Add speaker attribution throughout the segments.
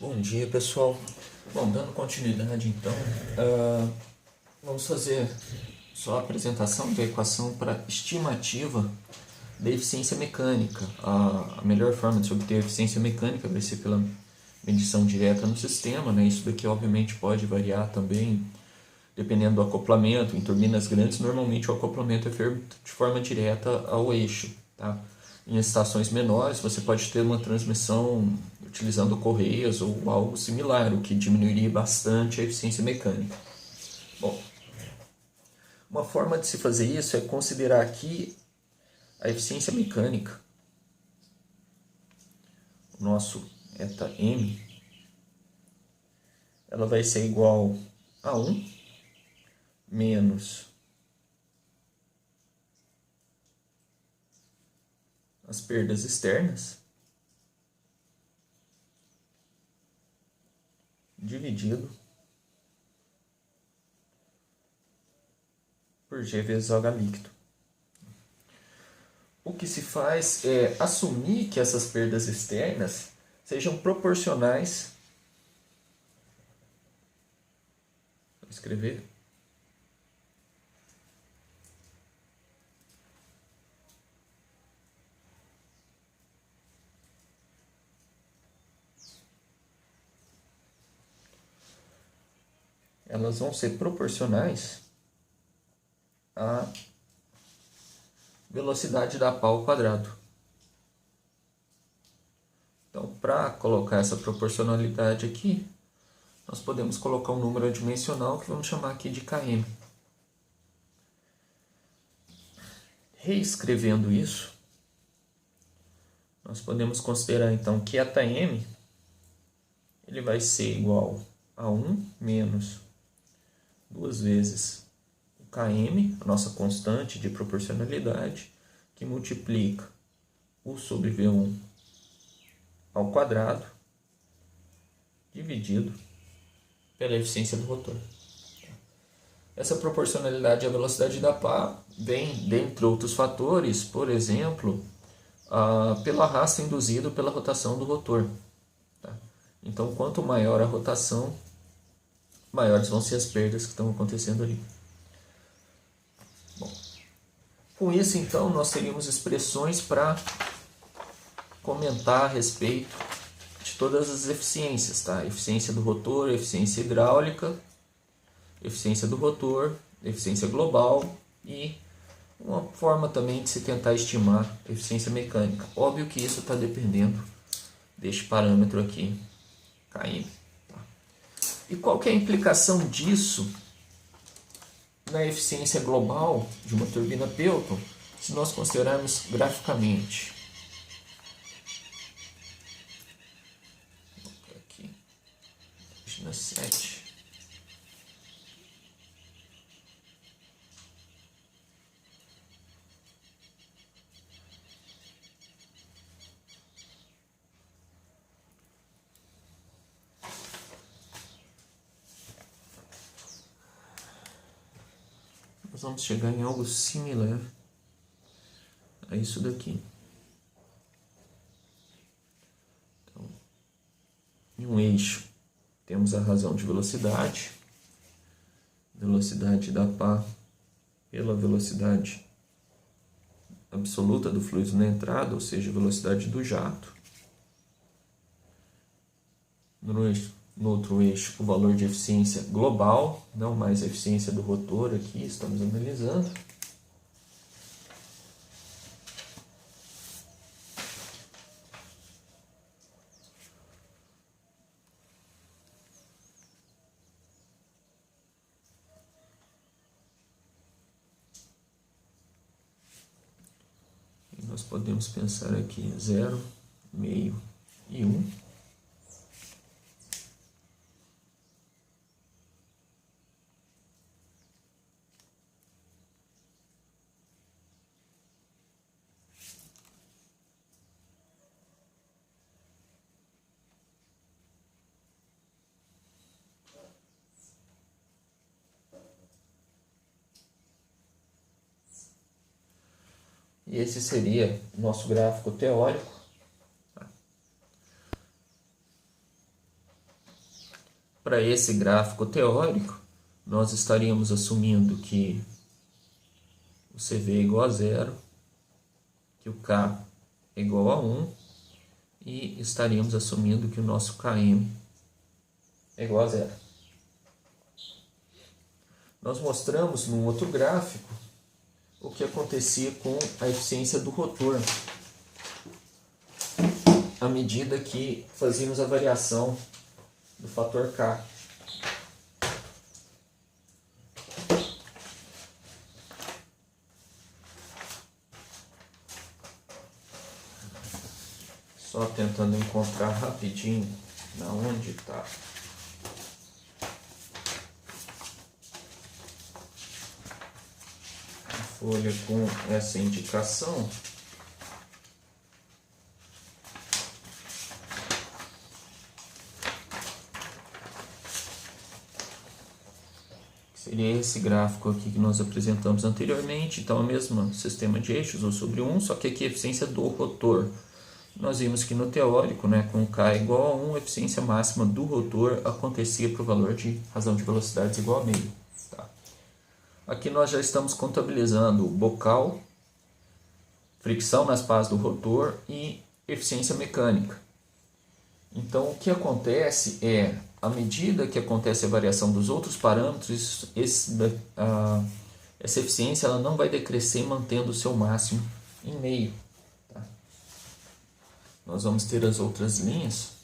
Speaker 1: Bom dia, pessoal. Bom, dando continuidade então, vamos fazer só a apresentação da equação para estimativa da eficiência mecânica. A melhor forma de se obter a eficiência mecânica vai ser pela medição direta no sistema, né? Isso daqui obviamente pode variar também dependendo do acoplamento. Em turbinas grandes, normalmente o acoplamento é feito de forma direta ao eixo, tá? Em estações menores, você pode ter uma transmissão utilizando correias ou algo similar, o que diminuiria bastante a eficiência mecânica. Bom, uma forma de se fazer isso é considerar aqui a eficiência mecânica. O nosso eta M, ela vai ser igual a 1 menos as perdas externas dividido por G vezes H líquido. O que se faz é assumir que essas perdas externas sejam proporcionais. Vou escrever. Elas vão ser proporcionais à velocidade da pá ao quadrado. Então, para colocar essa proporcionalidade aqui, nós podemos colocar um número adimensional que vamos chamar aqui de km. Reescrevendo isso, nós podemos considerar então que eta m ele vai ser igual a 1 menos 2 vezes o km, a nossa constante de proporcionalidade, que multiplica o sobre V1 ao quadrado, dividido pela eficiência do rotor. Essa proporcionalidade à velocidade da pá vem, dentre outros fatores, por exemplo, pelo arrasto induzido pela rotação do rotor. Tá? Então, quanto maior a rotação, maiores vão ser as perdas que estão acontecendo ali. Bom, com isso, então, nós teríamos expressões para comentar a respeito de todas as eficiências, tá? Eficiência do rotor, eficiência hidráulica, eficiência do rotor, eficiência global e uma forma também de se tentar estimar a eficiência mecânica. Óbvio que isso está dependendo deste parâmetro aqui, km. Tá? E qual que é a implicação disso na eficiência global de uma turbina Pelton, se nós considerarmos graficamente? Aqui, página 7. Nós vamos chegar em algo similar a isso daqui. Então, em um eixo, temos a razão de velocidade, velocidade da pá pela velocidade absoluta do fluido na entrada, ou seja, velocidade do jato. No outro eixo, o valor de eficiência global, não mais a eficiência do rotor aqui, estamos analisando. E nós podemos pensar aqui 0, meio e 1. E esse seria o nosso gráfico teórico. para esse gráfico teórico, nós estaríamos assumindo que o CV é igual a zero, que o K é igual a 1 e estaríamos assumindo que o nosso KM é igual a zero. Nós mostramos num outro gráfico o que acontecia com a eficiência do rotor à medida que fazíamos a variação do fator K. Só tentando encontrar rapidinho na onde está. A folha com essa indicação. Seria esse gráfico aqui que nós apresentamos anteriormente. Então, o mesmo sistema de eixos, ou sobre 1, só que aqui a eficiência do rotor. Nós vimos que no teórico, com K igual a 1, a eficiência máxima do rotor acontecia para o valor de razão de velocidades igual a meio. Tá? Aqui nós já estamos contabilizando bocal, fricção nas pás do rotor e eficiência mecânica. Então, o que acontece é, à medida que acontece a variação dos outros parâmetros, essa eficiência ela não vai decrescer mantendo o seu máximo em meio. Tá? Nós vamos ter as outras linhas.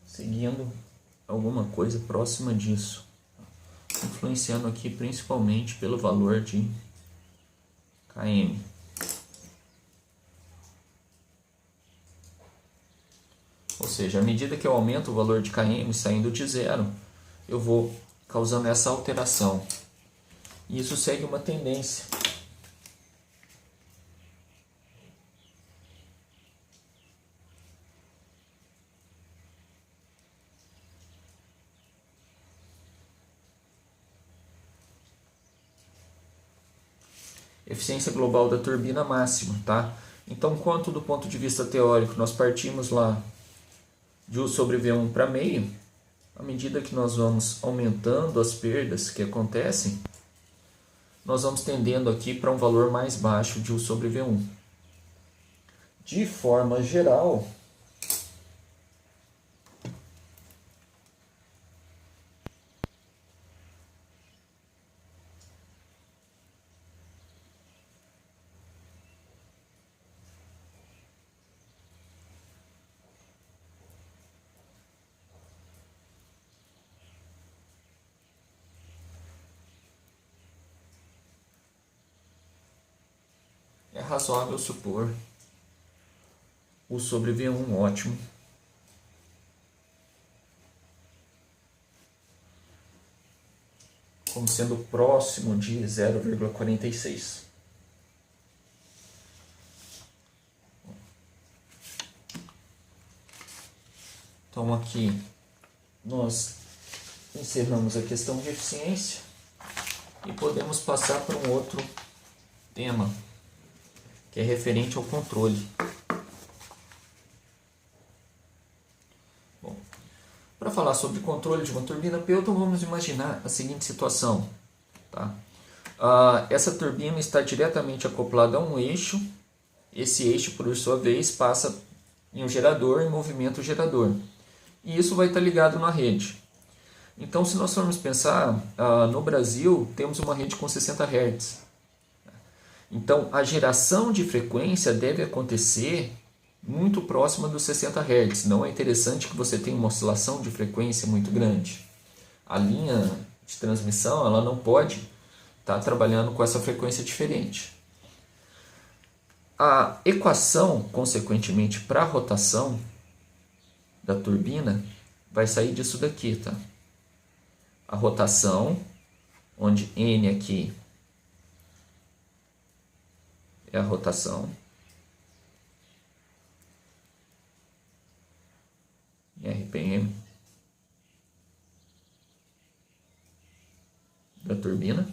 Speaker 1: Seguindo alguma coisa próxima disso, influenciando aqui principalmente pelo valor de km. Ou seja, à medida que eu aumento o valor de km saindo de zero, eu vou causando essa alteração. E isso segue uma tendência. Eficiência global da turbina máxima, tá? Então, quanto do ponto de vista teórico, nós partimos lá de U sobre V1 para meio, à medida que nós vamos aumentando as perdas que acontecem, nós vamos tendendo aqui para um valor mais baixo de U sobre V1. De forma geral, é razoável supor U sobre V1 ótimo como sendo próximo de 0,46. Então aqui nós encerramos a questão de eficiência e podemos passar para um outro tema, que é referente ao controle. Bom, para falar sobre controle de uma turbina Pelton, vamos imaginar a seguinte situação. Tá? Essa turbina está diretamente acoplada a um eixo. Esse eixo, por sua vez, passa em um gerador e movimenta o gerador. E isso vai estar ligado na rede. Então, se nós formos pensar, no Brasil temos uma rede com 60 Hz. Então, a geração de frequência deve acontecer muito próxima dos 60 Hz. Não é interessante que você tenha uma oscilação de frequência muito grande. A linha de transmissão ela não pode estar trabalhando com essa frequência diferente. A equação, consequentemente, para a rotação da turbina vai sair disso daqui, tá? A rotação, onde N aqui é a rotação, RPM da turbina.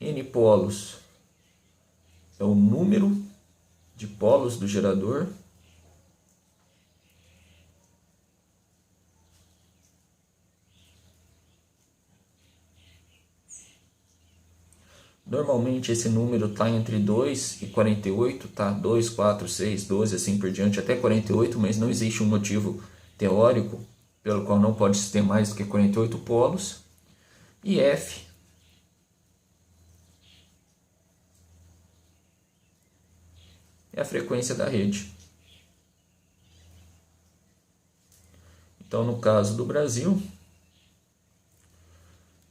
Speaker 1: N polos é o número de polos do gerador. Normalmente esse número está entre 2 e 48, tá? 2, 4, 6, 12, assim por diante, até 48, mas não existe um motivo teórico pelo qual não pode ter mais do que 48 polos. E F é a frequência da rede. Então, no caso do Brasil,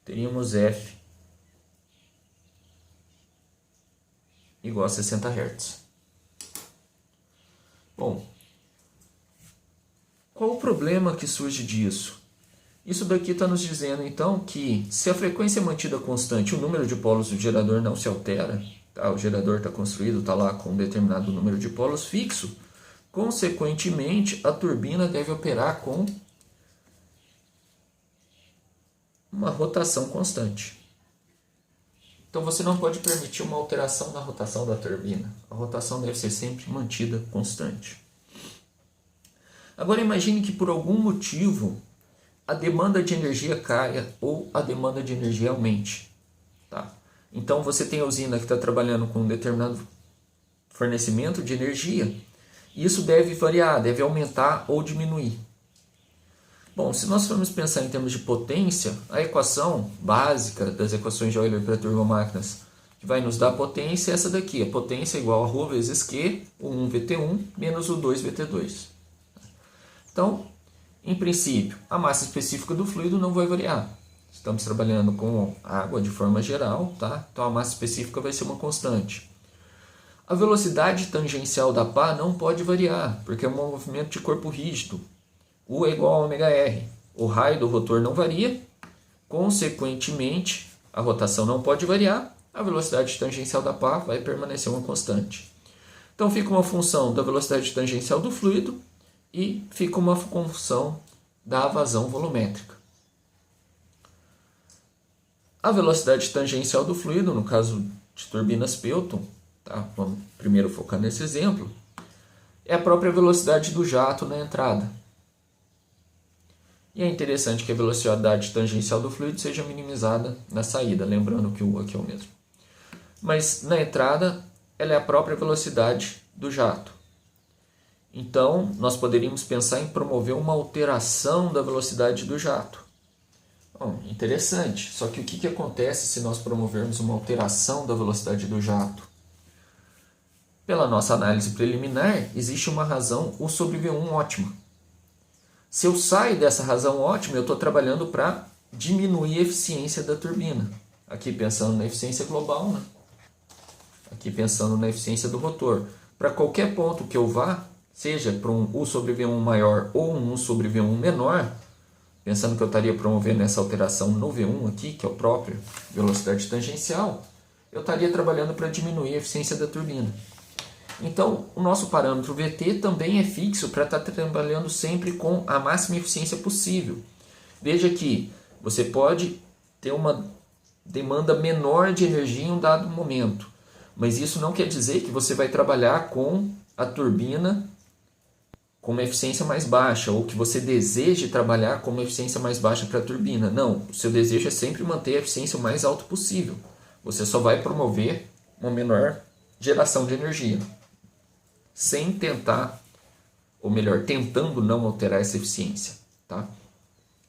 Speaker 1: teríamos F igual a 60 Hz. Bom, qual o problema que surge disso? Isso daqui está nos dizendo, então, que se a frequência é mantida constante, o número de polos do gerador não se altera, tá? O gerador está construído, está lá com um determinado número de polos fixo, consequentemente, a turbina deve operar com uma rotação constante. Então você não pode permitir uma alteração na rotação da turbina. A rotação deve ser sempre mantida constante. Agora imagine que por algum motivo a demanda de energia caia ou a demanda de energia aumente. Tá? Então você tem a usina que está trabalhando com um determinado fornecimento de energia e isso deve variar, deve aumentar ou diminuir. Bom, se nós formos pensar em termos de potência, a equação básica das equações de Euler para turbomáquinas que vai nos dar potência é essa daqui. A potência é igual a ρ vezes Q, o 1 VT1 menos o 2 VT2. Então, em princípio, a massa específica do fluido não vai variar. Estamos trabalhando com água de forma geral, tá? Então a massa específica vai ser uma constante. A velocidade tangencial da pá não pode variar, porque é um movimento de corpo rígido. U é igual a ômega-r. O raio do rotor não varia, consequentemente, a rotação não pode variar, a velocidade tangencial da pá vai permanecer uma constante. Então fica uma função da velocidade tangencial do fluido e fica uma função da vazão volumétrica. A velocidade tangencial do fluido, no caso de turbinas Pelton, tá? Vamos primeiro focar nesse exemplo, é a própria velocidade do jato na entrada. E é interessante que a velocidade tangencial do fluido seja minimizada na saída, lembrando que o U aqui é o mesmo. Mas na entrada, ela é a própria velocidade do jato. Então, nós poderíamos pensar em promover uma alteração da velocidade do jato. Bom, interessante. Só que o que acontece se nós promovermos uma alteração da velocidade do jato? Pela nossa análise preliminar, existe uma razão U sobre V1 ótima. Se eu saio dessa razão ótima, eu estou trabalhando para diminuir a eficiência da turbina. Aqui pensando na eficiência global, né? Aqui pensando na eficiência do rotor. Para qualquer ponto que eu vá, seja para um U sobre V1 maior ou um U sobre V1 menor, pensando que eu estaria promovendo essa alteração no V1 aqui, que é o próprio velocidade tangencial, eu estaria trabalhando para diminuir a eficiência da turbina. Então, o nosso parâmetro VT também é fixo para estar trabalhando sempre com a máxima eficiência possível. Veja que você pode ter uma demanda menor de energia em um dado momento, mas isso não quer dizer que você vai trabalhar com a turbina com uma eficiência mais baixa ou que você deseje trabalhar com uma eficiência mais baixa para a turbina. Não, o seu desejo é sempre manter a eficiência o mais alta possível. Você só vai promover uma menor geração de energia, sem tentar, ou melhor, tentando não alterar essa eficiência. Tá?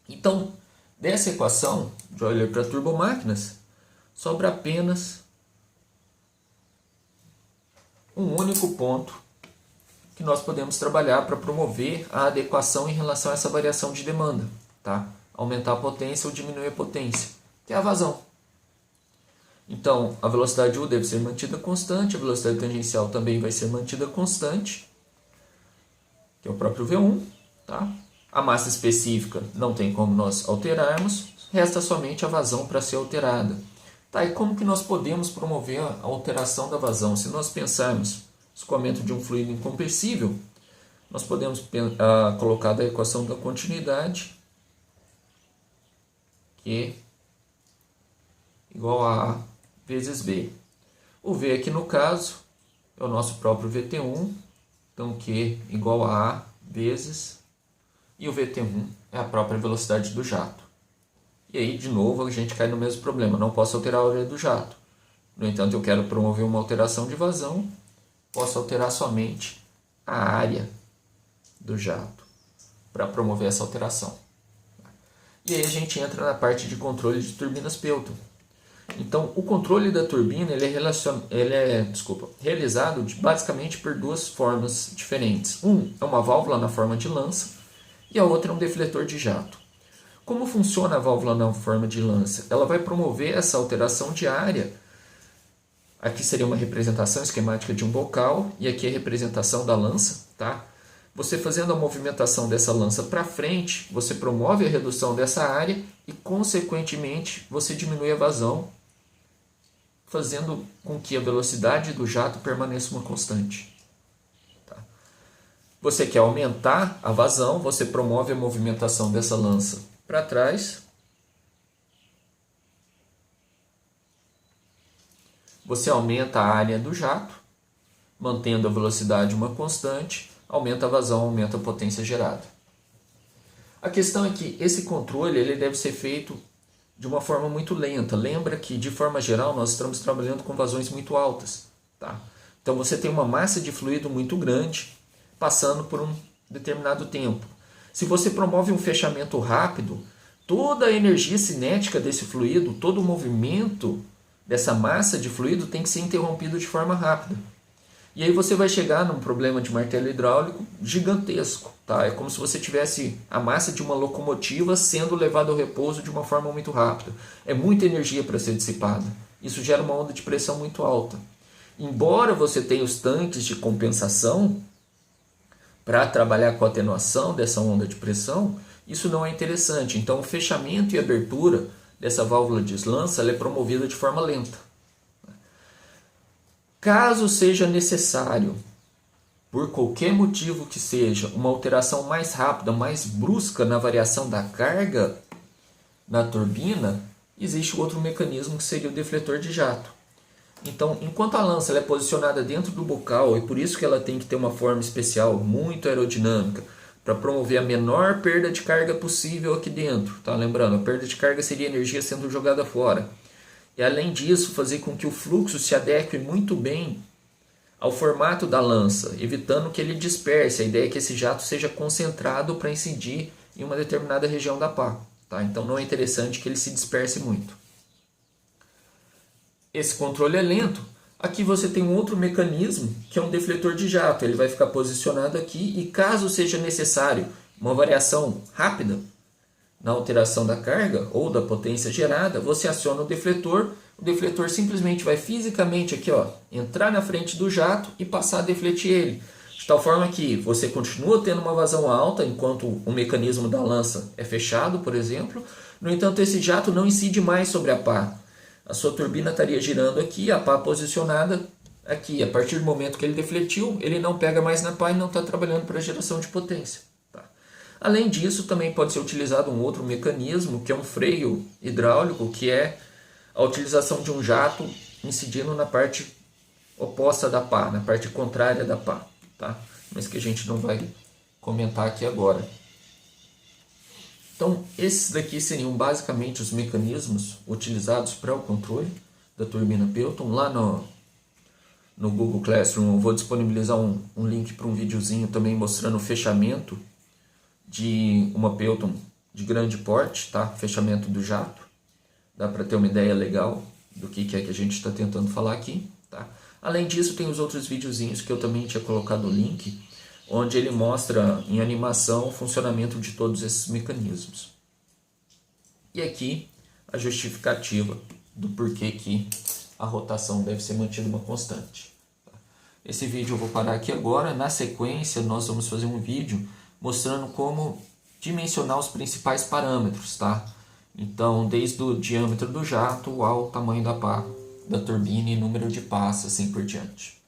Speaker 1: Então, dessa equação de Euler para turbomáquinas, sobra apenas um único ponto que nós podemos trabalhar para promover a adequação em relação a essa variação de demanda. Tá? Aumentar a potência ou diminuir a potência, que é a vazão. Então, a velocidade U deve ser mantida constante, a velocidade tangencial também vai ser mantida constante. que é o próprio V1, tá? A massa específica não tem como nós alterarmos, resta somente a vazão para ser alterada. Tá, e como que nós podemos promover a alteração da vazão? Se nós pensarmos no escoamento de um fluido incompressível, nós podemos colocar da equação da continuidade, Q igual a A vezes B. O V aqui no caso é o nosso próprio VT1, então Q igual a A vezes, e o VT1 é a própria velocidade do jato. E aí, de novo, a gente cai no mesmo problema, não posso alterar a área do jato. No entanto, eu quero promover uma alteração de vazão, posso alterar somente a área do jato para promover essa alteração. E aí a gente entra na parte de controle de turbinas Pelton. Então, o controle da turbina ele é realizado basicamente por duas formas diferentes. Um é uma válvula na forma de lança e a outra é um defletor de jato. Como funciona a válvula na forma de lança? Ela vai promover essa alteração de área. Aqui seria uma representação esquemática de um bocal e aqui a representação da lança, tá? Você fazendo a movimentação dessa lança para frente, você promove a redução dessa área e, consequentemente, você diminui a vazão, fazendo com que a velocidade do jato permaneça uma constante. Tá? Você quer aumentar a vazão, você promove a movimentação dessa lança para trás. Você aumenta a área do jato, mantendo a velocidade uma constante, aumenta a vazão, aumenta a potência gerada. A questão é que esse controle ele deve ser feito de uma forma muito lenta. Lembra que, de forma geral, nós estamos trabalhando com vazões muito altas. Tá? Então você tem uma massa de fluido muito grande passando por um determinado tempo. Se você promove um fechamento rápido, toda a energia cinética desse fluido, todo o movimento dessa massa de fluido tem que ser interrompido de forma rápida. E aí você vai chegar num problema de martelo hidráulico gigantesco. Tá? É como se você tivesse a massa de uma locomotiva sendo levada ao repouso de uma forma muito rápida. É muita energia para ser dissipada. Isso gera uma onda de pressão muito alta. Embora você tenha os tanques de compensação para trabalhar com a atenuação dessa onda de pressão, isso não é interessante. Então o fechamento e abertura dessa válvula de lança ela é promovida de forma lenta. Caso seja necessário, por qualquer motivo que seja, uma alteração mais rápida, mais brusca na variação da carga na turbina, existe outro mecanismo que seria o defletor de jato. Então, enquanto a lança ela é posicionada dentro do bocal, e por isso que ela tem que ter uma forma especial, muito aerodinâmica, para promover a menor perda de carga possível aqui dentro. Tá? Lembrando, a perda de carga seria energia sendo jogada fora. E além disso, fazer com que o fluxo se adeque muito bem ao formato da lança, evitando que ele disperse. A ideia é que esse jato seja concentrado para incidir em uma determinada região da pá. Tá? Então não é interessante que ele se disperse muito. Esse controle é lento. Aqui você tem um outro mecanismo, que é um defletor de jato. Ele vai ficar posicionado aqui e caso seja necessário uma variação rápida na alteração da carga ou da potência gerada, você aciona o defletor simplesmente vai fisicamente aqui, ó, entrar na frente do jato e passar a defletir ele. De tal forma que você continua tendo uma vazão alta enquanto o mecanismo da lança é fechado, por exemplo. No entanto, esse jato não incide mais sobre a pá. A sua turbina estaria girando aqui, a pá posicionada aqui. A partir do momento que ele defletiu, ele não pega mais na pá e não está trabalhando para geração de potência. Além disso, também pode ser utilizado um outro mecanismo, que é um freio hidráulico, que é a utilização de um jato incidindo na parte oposta da pá, na parte contrária da pá. Tá? Mas que a gente não vai comentar aqui agora. Então, esses daqui seriam basicamente os mecanismos utilizados para o controle da turbina Pelton. Lá no Google Classroom eu vou disponibilizar um link para um videozinho também mostrando o fechamento de uma Pelton de grande porte, tá? Fechamento do jato. Dá para ter uma ideia legal do que é que a gente está tentando falar aqui. Tá? Além disso, tem os outros videozinhos que eu também tinha colocado o link, onde ele mostra em animação o funcionamento de todos esses mecanismos. E aqui a justificativa do porquê que a rotação deve ser mantida uma constante. Tá? esse vídeo eu vou parar aqui agora. Na sequência, nós vamos fazer um vídeo mostrando como dimensionar os principais parâmetros, tá? Então, desde o diâmetro do jato ao tamanho da pá da turbina e número de pás, assim por diante.